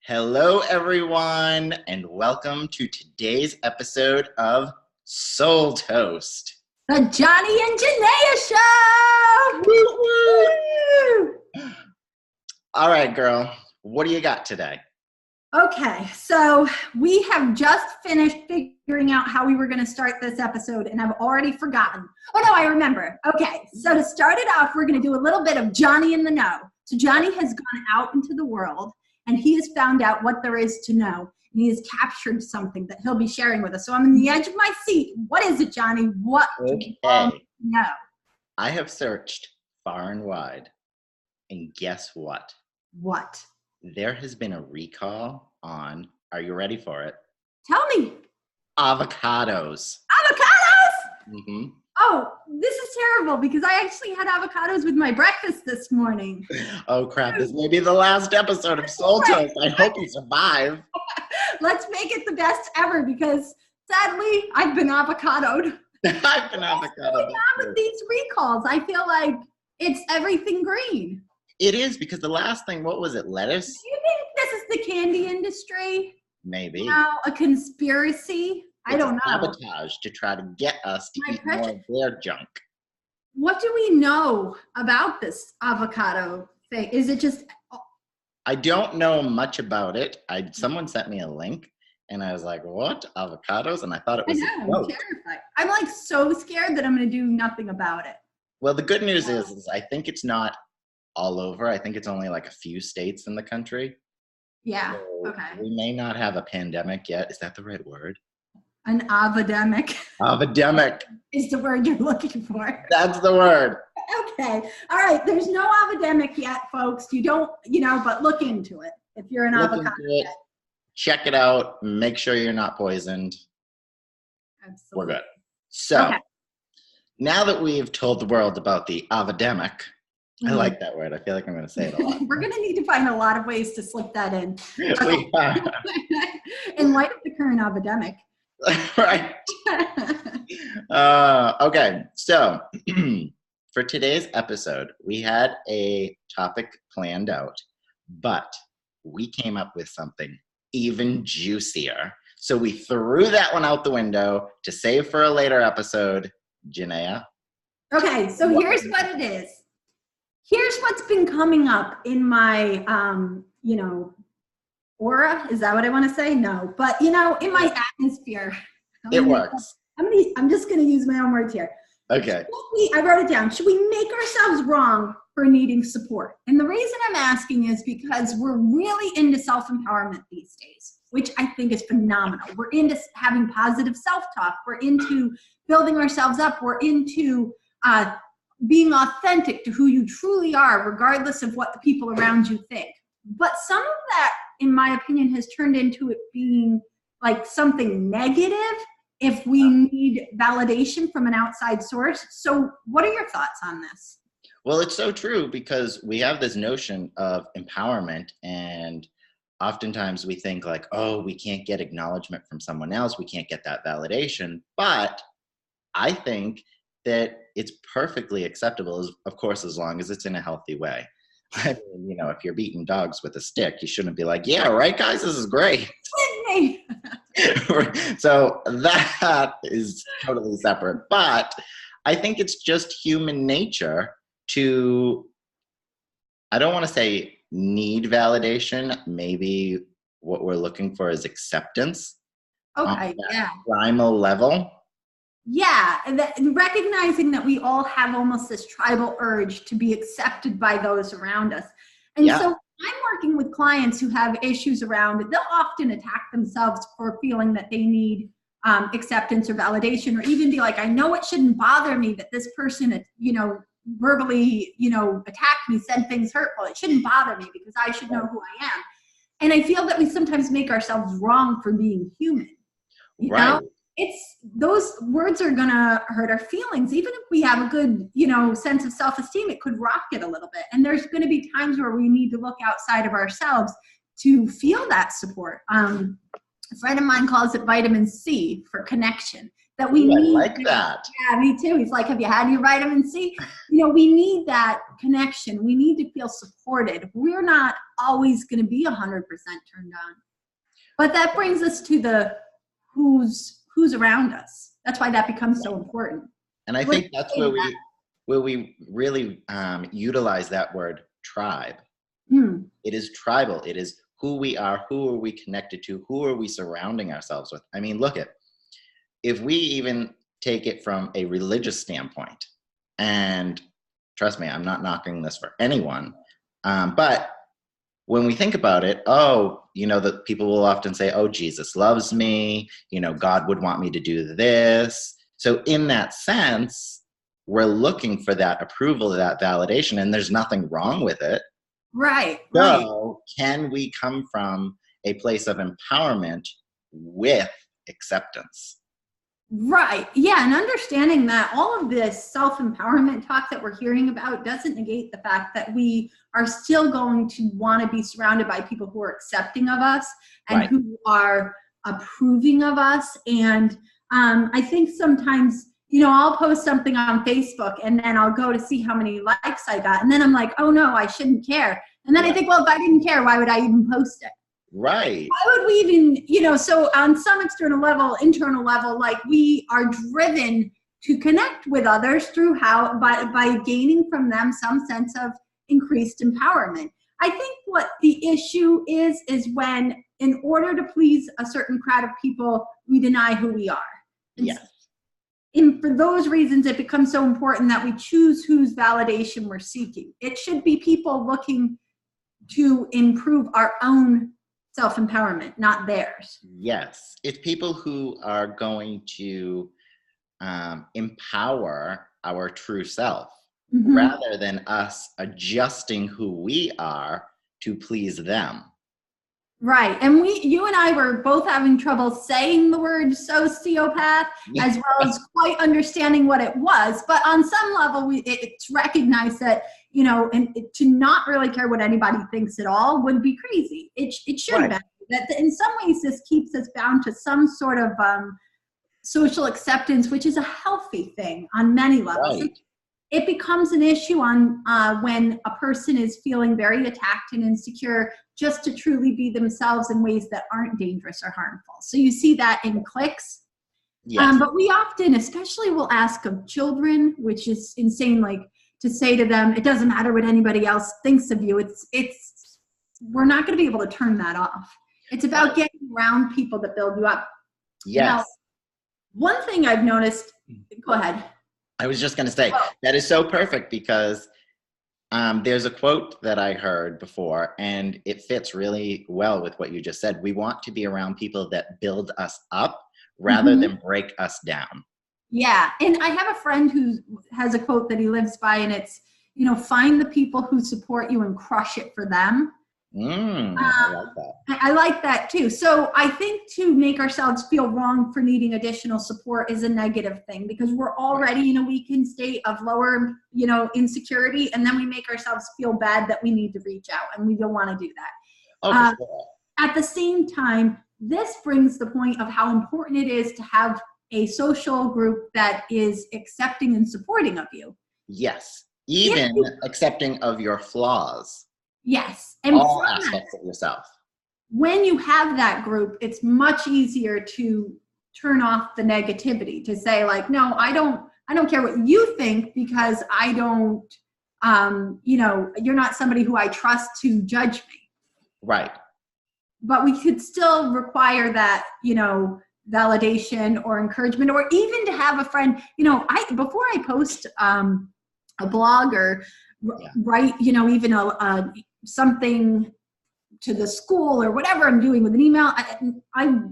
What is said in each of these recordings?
Hello, everyone, and welcome to today's episode of Soul Toast. The Johnny and Janaiah Show! Woo, woo. All right, girl, what do you got today? Okay, so we have just finished figuring out how we were going to start this episode, and I've already forgotten. Oh, no, I remember. Okay, so to start it off, we're going to do a little bit of Johnny in the Know. So Johnny has gone out into the world, and he has found out what there is to know. And he has captured something that he'll be sharing with us. So I'm on the edge of my seat. What is it, Johnny? What do you know? I have searched far and wide, and guess what? What? There has been a recall on, are you ready for it? Tell me. Avocados. Avocados? Mm-hmm. Oh, this is terrible because I actually had avocados with my breakfast this morning. Oh, crap. This may be the last episode of Soul Toast. I hope you survive. Let's make it the best ever because, sadly, I've been avocadoed. I've been avocadoed. What's going on with these recalls? I feel like it's everything green. It is, because the last thing, what was it, lettuce? Do you think this is the candy industry? Maybe. Now, a conspiracy? I don't know. Sabotage to try to get us to eat more of their junk. What do we know about this avocado thing? Is it just... I don't know much about it. Someone sent me a link, and I was like, what? Avocados? And I thought it was I'm terrified. I'm like so scared that I'm going to do nothing about it. Well, the good news is I think it's not all over. I think it's only like a few states in the country. Yeah, so okay. We may not have a pandemic yet. Is that the right word? An avodemic. Avodemic. Is the word you're looking for. That's the word. Okay. All right. There's no avodemic yet, folks. You don't, but look into it. If you're an avocado. Check it out. Make sure you're not poisoned. Absolutely. We're good. So, Now that we've told the world about the Avodemic, I like that word. I feel like I'm going to say it a lot. We're going to need to find a lot of ways to slip that in. We are. In light of the current Avodemic. Right. Okay. So, for today's episode, we had a topic planned out, but we came up with something even juicier. So we threw that one out the window to save for a later episode. Janaiah? Okay, so here's what it is. Here's what's been coming up in my, aura. Is that what I want to say? No, but in my atmosphere. It works. I'm just going to use my own words here. Okay. I wrote it down. Should we make ourselves wrong for needing support? And the reason I'm asking is because we're really into self-empowerment these days, which I think is phenomenal. We're into having positive self-talk. We're into building ourselves up. We're into being authentic to who you truly are, regardless of what the people around you think. But some of that, in my opinion, has turned into it being like something negative if we need validation from an outside source. So what are your thoughts on this? Well, it's so true because we have this notion of empowerment, and oftentimes we think like, oh, we can't get acknowledgement from someone else. We can't get that validation. But I think that it's perfectly acceptable, of course, as long as it's in a healthy way. I mean, if you're beating dogs with a stick, you shouldn't be like, yeah, right, guys, this is great. So that is totally separate. But I think it's just human nature to, I don't want to say need validation. Maybe what we're looking for is acceptance. Okay, yeah. Primal level. Yeah, and recognizing that we all have almost this tribal urge to be accepted by those around us. And so I'm working with clients who have issues around it. They'll often attack themselves for feeling that they need acceptance or validation, or even be like, I know it shouldn't bother me that this person, verbally, attacked me, said things hurtful. It shouldn't bother me because I should know who I am. And I feel that we sometimes make ourselves wrong for being human. You know? Those words are gonna hurt our feelings. Even if we have a good, sense of self-esteem, it could rock it a little bit. And there's gonna be times where we need to look outside of ourselves to feel that support. A friend of mine calls it vitamin C for connection. that we Ooh, need. I like that. Yeah, me too. He's like, have you had your vitamin C? We need that connection. We need to feel supported. We're not always going to be 100% turned on. But that brings us to the who's around us. That's why that becomes so important. And I think that's where we really utilize that word tribe. It is tribal. It is who we are, who are we connected to, who are we surrounding ourselves with. I mean, look at, if we even take it from a religious standpoint, and trust me, I'm not knocking this for anyone, but when we think about it, the people will often say, oh, Jesus loves me, God would want me to do this. So in that sense, we're looking for that approval, that validation, and there's nothing wrong with it. Right. So can we come from a place of empowerment with acceptance? Right. Yeah. And understanding that all of this self-empowerment talk that we're hearing about doesn't negate the fact that we are still going to want to be surrounded by people who are accepting of us and who are approving of us. And I think sometimes, I'll post something on Facebook and then I'll go to see how many likes I got. And then I'm like, oh no, I shouldn't care. And then I think, well, if I didn't care, why would I even post it? Right. Why would we even, so on some external level, internal level, like we are driven to connect with others through by gaining from them some sense of increased empowerment. I think what the issue is when in order to please a certain crowd of people, we deny who we are. Yes. And for those reasons, it becomes so important that we choose whose validation we're seeking. It should be people looking to improve our own self-empowerment, not theirs. Yes. It's people who are going to empower our true self rather than us adjusting who we are to please them. Right. And you and I were both having trouble saying the word sociopath as well as quite understanding what it was. But on some level, it's recognized that, and to not really care what anybody thinks at all would be crazy. It should be. That in some ways, this keeps us bound to some sort of social acceptance, which is a healthy thing on many levels. Right. It becomes an issue on when a person is feeling very attacked and insecure just to truly be themselves in ways that aren't dangerous or harmful. So you see that in cliques. Yes. But we often, especially will ask of children, which is insane, like to say to them, it doesn't matter what anybody else thinks of you. We're not going to be able to turn that off. It's about getting around people that build you up. Yes. Now, one thing I've noticed, go ahead. I was just going to say, that is so perfect because there's a quote that I heard before, and it fits really well with what you just said. We want to be around people that build us up rather than break us down. Yeah. And I have a friend who has a quote that he lives by, and it's, find the people who support you and crush it for them. I like that. I like that too. So I think to make ourselves feel wrong for needing additional support is a negative thing because we're already in a weakened state of lower, insecurity, and then we make ourselves feel bad that we need to reach out, and we don't want to do that. Sure. At the same time, this brings the point of how important it is to have a social group that is accepting and supporting of you. Yes. Even accepting of your flaws. Yes. And all aspects of yourself. When you have that group, it's much easier to turn off the negativity, to say like, no, I don't care what you think because I don't, you're not somebody who I trust to judge me. Right. But we could still require that, validation or encouragement, or even to have a friend, before I post a blog or write, even something to the school or whatever I'm doing with an email,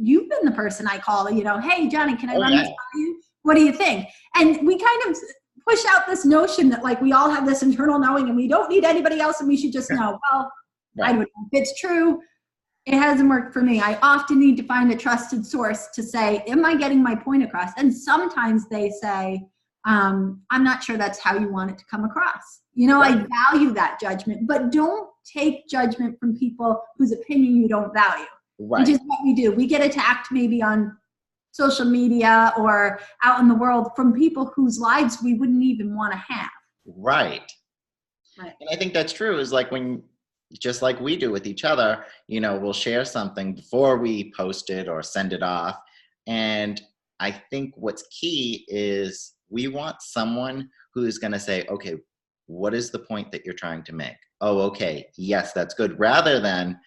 you've been the person I call, hey, Johnny, can I run this by you? What do you think? And we kind of push out this notion that like we all have this internal knowing and we don't need anybody else and we should just know. Well, I don't know if it's true. It hasn't worked for me. I often need to find a trusted source to say, am I getting my point across? And sometimes they say, I'm not sure that's how you want it to come across. I value that judgment, but don't take judgment from people whose opinion you don't value, which is what we do. We get attacked maybe on social media or out in the world from people whose lives we wouldn't even want to have. Right. Right. And I think that's true, is like when, just like we do with each other, you know, we'll share something before we post it or send it off. And I think what's key is we want someone who's going to say, okay, what is the point that you're trying to make? Oh, okay. Yes, that's good. Rather than,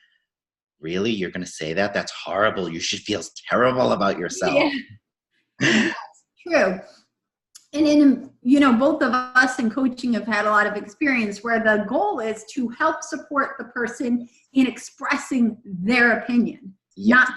really, you're going to say that? That's horrible. You should feel terrible about yourself. Yeah. True. And in, you know, both of us in coaching have had a lot of experience where the goal is to help support the person in expressing their opinion, Yes.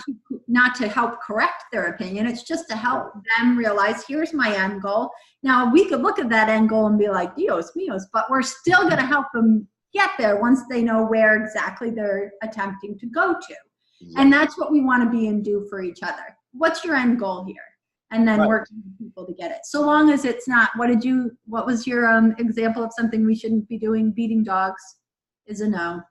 not to help correct their opinion. It's just to help them realize, here's my end goal. Now we could look at that end goal and be like, Dios míos, but we're still going to help them get there once they know where exactly they're attempting to go to. Yes. And that's what we want to be and do for each other. What's your end goal here? And then working with people to get it. So long as it's not, what was your example of something we shouldn't be doing? Beating dogs is a no.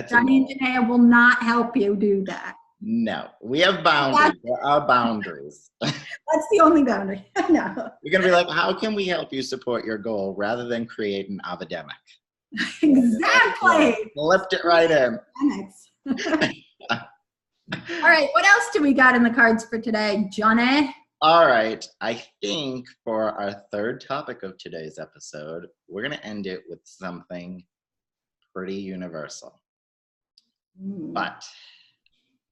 Johnny and Janaiah will not help you do that. No, we have boundaries. There are boundaries. That's the only boundary. No. You're going to be like, how can we help you support your goal rather than create an Avodemic? Exactly. Flipped it right in. All right, what else do we got in the cards for today, Johnny? All right, I think for our third topic of today's episode, we're going to end it with something pretty universal. But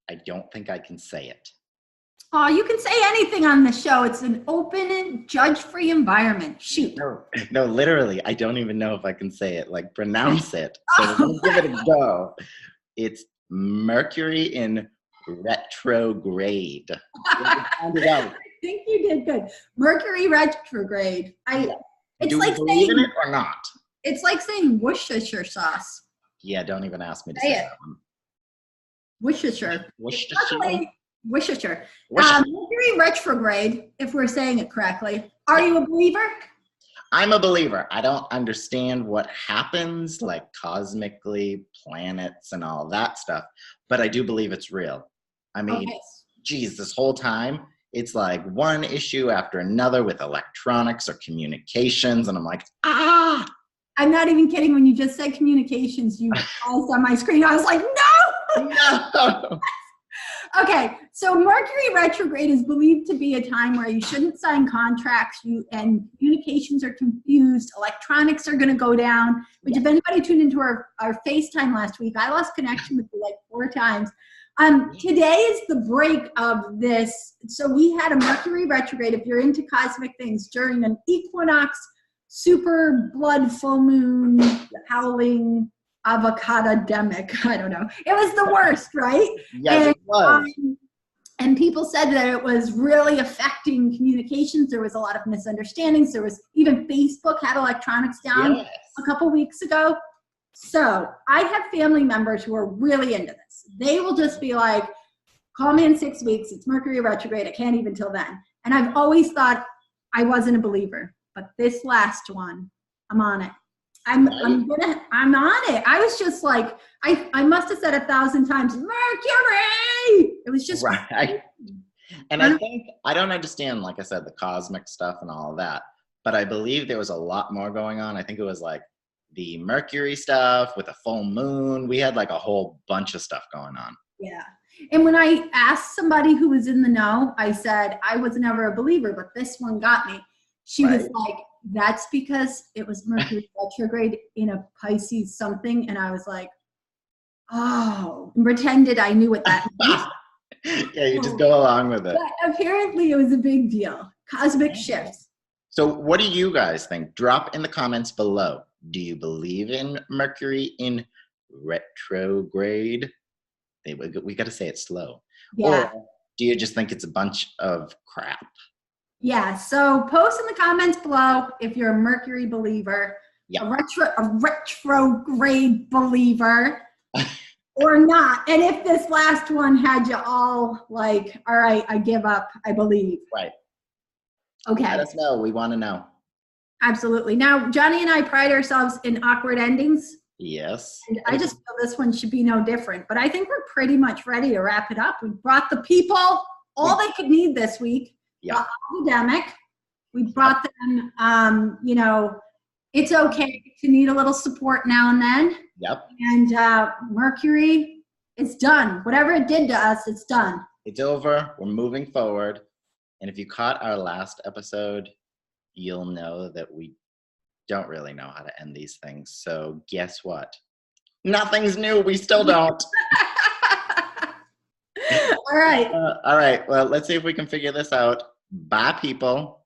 I don't think I can say it. Oh, you can say anything on the show. It's an open and judge-free environment. Shoot. No, literally, I don't even know if I can say it, like pronounce it. So we're going to give it a go. It's Mercury in Retrograde. I think you did good. Mercury Retrograde. It's Do like you believe in it or not? It's like saying Worcestershire sauce. Yeah, don't even ask me to say that one. Worcestershire. Worcestershire. Mercury Retrograde, if we're saying it correctly. Are you a believer? I'm a believer. I don't understand what happens, like cosmically, planets and all that stuff, but I do believe it's real. I mean, geez, this whole time, it's like one issue after another with electronics or communications, and I'm like, I'm not even kidding. When you just said communications, you paused on my screen. I was like, no! No! Okay, so Mercury retrograde is believed to be a time where you shouldn't sign contracts, and communications are confused, electronics are going to go down, which if anybody tuned into our FaceTime last week, I lost connection with you like 4 times. Today is the break of this. So we had a Mercury retrograde, if you're into cosmic things, during an equinox, super blood, full moon, howling, Avodemic. I don't know. It was the worst, right? Yes, it was. And people said that it was really affecting communications. There was a lot of misunderstandings. There was even Facebook had electronics down a couple weeks ago. So I have family members who are really into this. They will just be like, call me in 6 weeks. It's Mercury retrograde. I can't even till then. And I've always thought I wasn't a believer, but this last one, I'm on it. I'm on it. I was just like, I must have said 1,000 times, Mercury! It was just right. And I think, I don't understand, like I said, the cosmic stuff and all of that, but I believe there was a lot more going on. I think it was like the Mercury stuff with a full moon. We had like a whole bunch of stuff going on. Yeah. And when I asked somebody who was in the know, I said, I was never a believer, but this one got me. She was like, that's because it was Mercury retrograde in a Pisces something. And I was like, oh, and pretended I knew what that meant. Yeah, you just go along with it. But apparently it was a big deal. Cosmic shifts. So what do you guys think? Drop in the comments below. Do you believe in Mercury in retrograde? We got to say it slow. Yeah. Or do you just think it's a bunch of crap? Yeah, so post in the comments below if you're a Mercury believer, a retrograde believer, or not. And if this last one had you all like, all right, I give up, I believe. Right. Okay. Let us know. We want to know. Absolutely. Now, Johnny and I pride ourselves in awkward endings. Yes. And I just feel this one should be no different. But I think we're pretty much ready to wrap it up. We brought the people all they could need this week. Yeah. Avodemic. We brought them, you know, it's okay to need a little support now and then. Yep. And Mercury, it's done. Whatever it did to us, it's done. It's over. We're moving forward. And if you caught our last episode, you'll know that we don't really know how to end these things. So guess what? Nothing's new. We still don't. All right. All right. Well, let's see if we can figure this out. Bye, people.